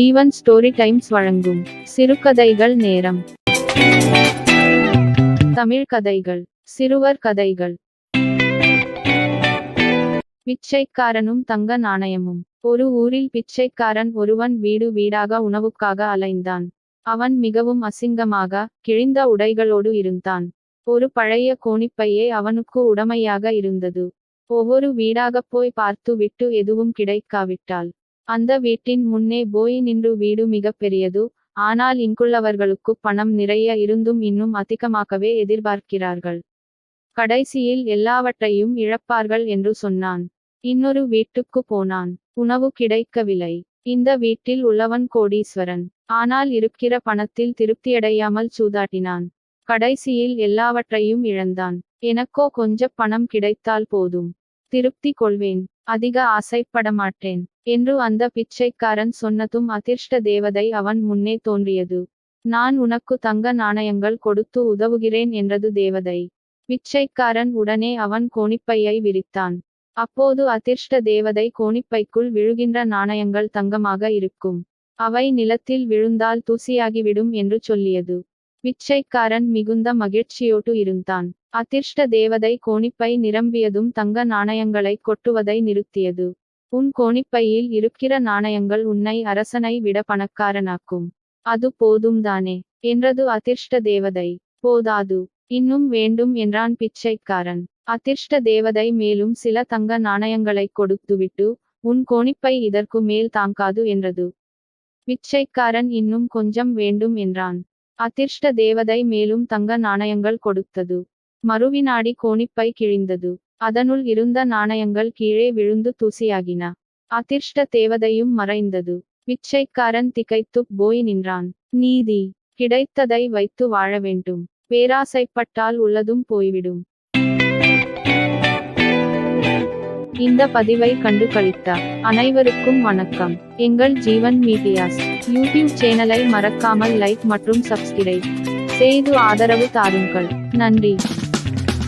ஜீவன் story times வழங்கும் சிறுகதைகள் நேரம். தமிழ் கதைகள். சிறுவர் கதைகள். பிச்சைக்காரனும் தங்க நாணயமும். ஒரு ஊரில் பிச்சைக்காரன் ஒருவன் வீடு வீடாக உணவுக்காக அலைந்தான். அவன் மிகவும் அசிங்கமாக கிழிந்த உடைகளோடு இருந்தான். ஒரு பழைய கோணிப்பையே அவனுக்கு உடமையாக இருந்தது. ஒவ்வொரு வீடாகப் போய் பார்த்து விட்டு எதுவும் கிடைக்காவிட்டால் அந்த வீட்டின் முன்னே போய் நின்று வீடு மிகப் பெரியது, ஆனால் இங்குள்ளவர்களுக்கு பணம் நிறைய இருந்தும் இன்னும் அதிகமாகவே எதிர்பார்க்கிறார்கள். கடைசியில் எல்லாவற்றையும் இழப்பார்கள் என்று சொன்னான். இன்னொரு வீட்டுக்கு போனான். உணவு கிடைக்கவில்லை. இந்த வீட்டில் உள்ளவன் கோடீஸ்வரன். ஆனால் இருக்கிற பணத்தில் திருப்தியடையாமல் சூதாட்டினான். கடைசியில் எல்லாவற்றையும் இழந்தான். எனக்கோ கொஞ்சம் பணம் கிடைத்தால் போதும், திருப்தி கொள்வேன், அதிக ஆசைப்படமாட்டேன் என்று அந்த பிச்சைக்காரன் சொன்னதும் அதிர்ஷ்ட தேவதை அவன் முன்னே தோன்றியது. நான் உனக்கு தங்க நாணயங்கள் கொடுத்து உதவுகிறேன் என்றது தேவதை. பிச்சைக்காரன் உடனே அவன் கோணிப்பையை விரித்தான். அப்போது அதிர்ஷ்ட தேவதை கோணிப்பைக்குள் விழுகின்ற நாணயங்கள் தங்கமாக இருக்கும், அவை நிலத்தில் விழுந்தால் தூசியாகிவிடும் என்று சொல்லியது. பிச்சைக்காரன் மிகுந்த மகிழ்ச்சியோடு இருந்தான். அதிர்ஷ்ட தேவதை கோணிப்பை நிரம்பியதும் தங்க நாணயங்களை கொட்டுவதை நிறுத்தியது. உன் கோணிப்பையில் இருக்கிற நாணயங்கள் உன்னை அரசனை விட பணக்காரனாக்கும், அது போதும் தானே என்றது அதிர்ஷ்ட தேவதை. போதாது, இன்னும் வேண்டும் என்றான் பிச்சைக்காரன். அதிர்ஷ்ட தேவதை மேலும் சில தங்க நாணயங்களை கொடுத்துவிட்டு, உன் கோணிப்பை இதற்கு மேல் தாங்காது என்றது. பிச்சைக்காரன் இன்னும் கொஞ்சம் வேண்டும் என்றான். அதிர்ஷ்ட தேவதை மேலும் தங்க நாணயங்கள் கொடுத்தது. மறுவினாடி கோணிப்பை கிழிந்தது. அதனுள் இருந்த நாணயங்கள் கீழே விழுந்து தூசியாகின. அதிர்ஷ்ட தேவதையும் மறைந்தது. பிச்சைக்காரன் திகைத்துப் போய் நின்றான். நீதி, கிடைத்ததை வைத்து வாழ வேண்டும், பேராசைப்பட்டால் உள்ளதும் போய்விடும். இந்த பதிவை கண்டு களித்த அனைவருக்கும் வணக்கம். எங்கள் ஜீவன் மீடியாஸ் யூடியூப் சேனலை மறக்காமல் லைக் மற்றும் சப்ஸ்கிரைப் செய்து ஆதரவு தாருங்கள். நன்றி.